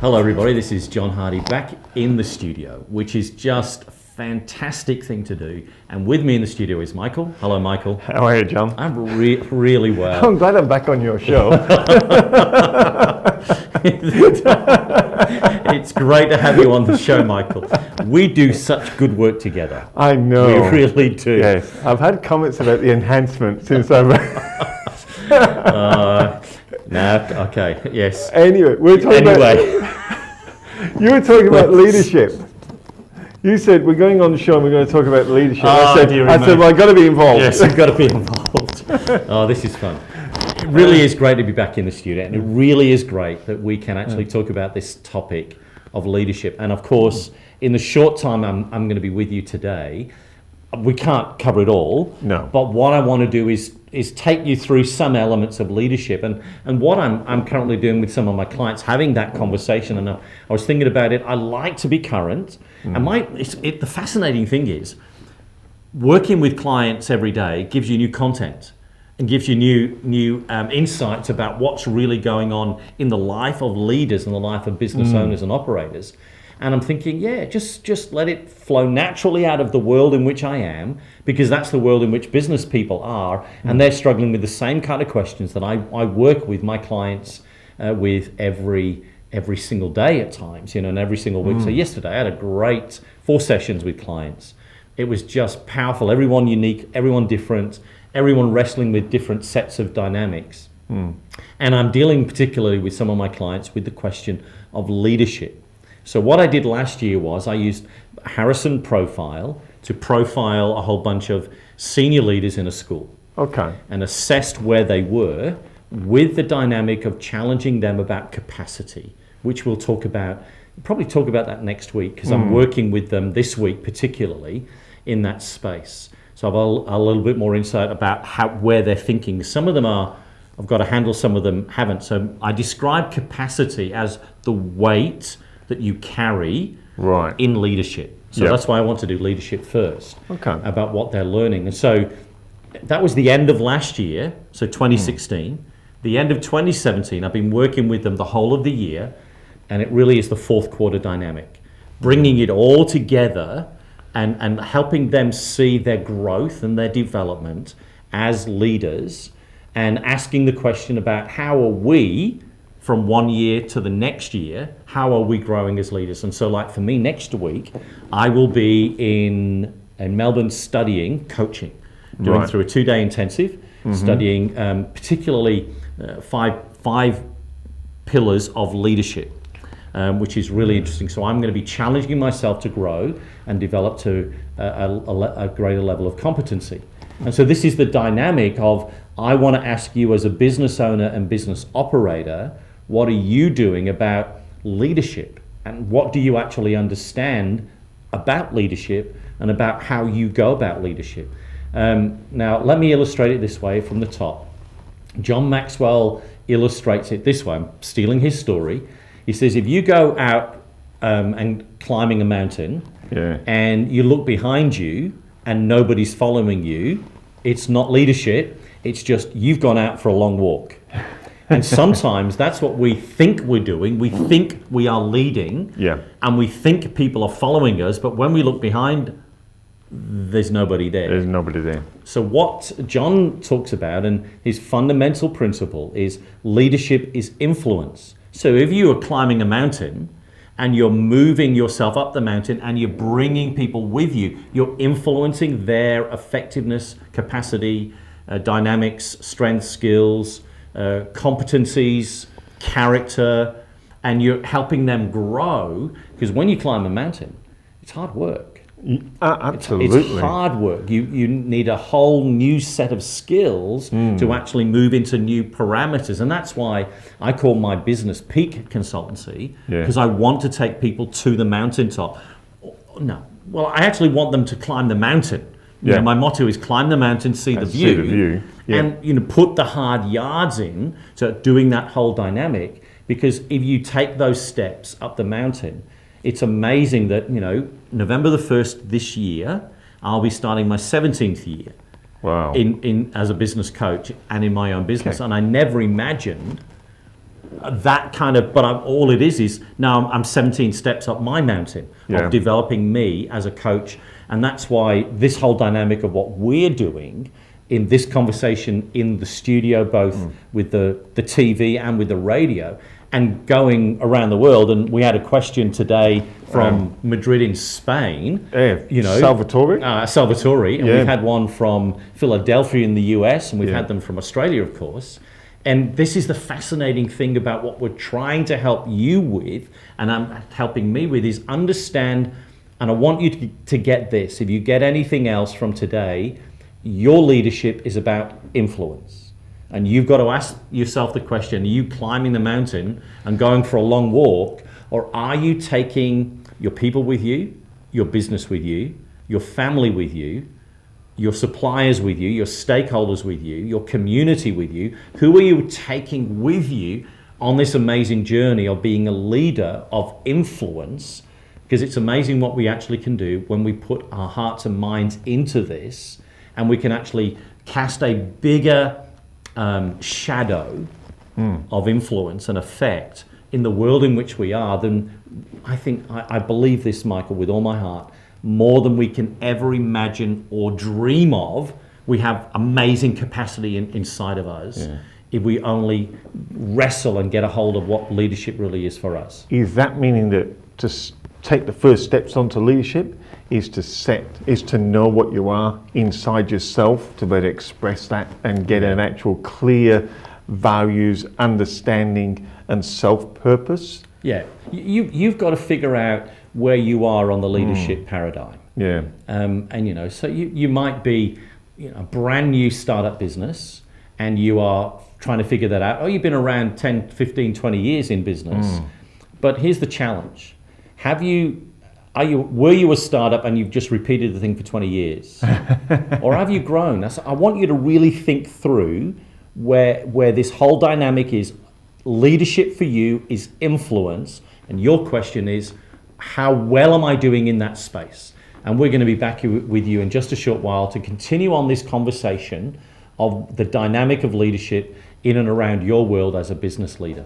Hello everybody, this is John Hardy back in the studio, which is just a fantastic thing to do. And with me in the studio is Michael. Hello Michael. How are you, John? I'm really well. I'm glad I'm back on your show. It's great to have you on the show, Michael. We do such good work together. I know. We really do. Yes, I've had comments about the enhancement since I've... Okay, yes. Anyway, you were talking about leadership. You said, we're going on the show and we're going to talk about leadership. I said, well, I've got to be involved. Yes, you've got to be involved. Oh, this is fun. It really is great to be back in the studio, and it really is great that we can actually talk about this topic of leadership. And of course, in the short time I'm going to be with you today, we can't cover it all. No. But what I want to do is take you through some elements of leadership, and what I'm currently doing with some of my clients, having that conversation. And I was thinking about it. I like to be current, and the fascinating thing is, working with clients every day gives you new content and gives you new insights about what's really going on in the life of leaders and the life of business owners and operators. And I'm thinking, just let it flow naturally out of the world in which I am, because that's the world in which business people are, and they're struggling with the same kind of questions that I work with my clients with every single day at times, and every single week. So yesterday I had a great 4 sessions with clients. It was just powerful. Everyone unique, everyone different, everyone wrestling with different sets of dynamics. And I'm dealing particularly with some of my clients with the question of leadership. So what I did last year was I used Harrison Profile to profile a whole bunch of senior leaders in a school. Okay. And assessed where they were with the dynamic of challenging them about capacity, which we'll probably talk about that next week, because I'm working with them this week particularly in that space. So I've a little bit more insight about where they're thinking. Some of them I've got to handle, some of them haven't. So I describe capacity as the weight that you carry in leadership. So that's why I want to do leadership first, about what they're learning. And so that was the end of last year, so 2016. The end of 2017, I've been working with them the whole of the year, and it really is the fourth quarter dynamic, bringing it all together and helping them see their growth and their development as leaders, and asking the question about how are we, from one year to the next year, how are we growing as leaders? And so, like for me, next week, I will be in Melbourne studying coaching, doing through a 2-day intensive, studying particularly five pillars of leadership, which is really interesting. So I'm going to be challenging myself to grow and develop to a greater level of competency. And so this is the dynamic of, I want to ask you as a business owner and business operator, what are you doing about leadership, and what do you actually understand about leadership and about how you go about leadership? Now, let me illustrate it this way from the top. John Maxwell illustrates it this way. I'm stealing his story. He says, if you go out and climbing a mountain and you look behind you and nobody's following you, it's not leadership. It's just you've gone out for a long walk. And sometimes that's what we think we're doing. We think we are leading, and we think people are following us, but when we look behind, there's nobody there. There's nobody there. So what John talks about, and his fundamental principle, is leadership is influence. So if you are climbing a mountain and you're moving yourself up the mountain and you're bringing people with you, you're influencing their effectiveness, capacity, dynamics, strengths, skills, competencies, character, and you're helping them grow. Because when you climb a mountain, it's hard work. Absolutely. It's hard work. You need a whole new set of skills to actually move into new parameters. And that's why I call my business peak consultancy, because I want to take people to the mountaintop. No, well, I actually want them to climb the mountain. You know, my motto is climb the mountain, see the view. And put the hard yards in, so doing that whole dynamic. Because if you take those steps up the mountain, it's amazing that, November the 1st this year, I'll be starting my 17th year in as a business coach and in my own business. And I never imagined that kind of, but all it is now I'm 17 steps up my mountain of developing me as a coach. And that's why this whole dynamic of what we're doing in this conversation in the studio, both with the TV and with the radio, and going around the world. And we had a question today from Madrid in Spain. Salvatore. And we've had one from Philadelphia in the US, and we've had them from Australia, of course. And this is the fascinating thing about what we're trying to help you with, and I'm helping me with, is understand, and I want you to get this, if you get anything else from today, your leadership is about influence. And you've got to ask yourself the question, are you climbing the mountain and going for a long walk, or are you taking your people with you, your business with you, your family with you, your suppliers with you, your stakeholders with you, your community with you? Who are you taking with you on this amazing journey of being a leader of influence? Because it's amazing what we actually can do when we put our hearts and minds into this, and we can actually cast a bigger shadow of influence and effect in the world in which we are than I believe this, Michael, with all my heart, more than we can ever imagine or dream of. We have amazing capacity inside of us if we only wrestle and get a hold of what leadership really is for us. Is that meaning that to take the first steps onto leadership is to know what you are inside yourself, to be able to express that and get an actual clear values, understanding and self-purpose? Yeah, you've got to figure out where you are on the leadership paradigm. Yeah. And so you might be a brand new startup business and you are trying to figure that out. Oh, you've been around 10, 15, 20 years in business. But here's the challenge. Were you a startup and you've just repeated the thing for 20 years? Or have you grown? I want you to really think through where this whole dynamic is. Leadership for you is influence, and your question is, how well am I doing in that space? And we're going to be back with you in just a short while to continue on this conversation of the dynamic of leadership in and around your world as a business leader.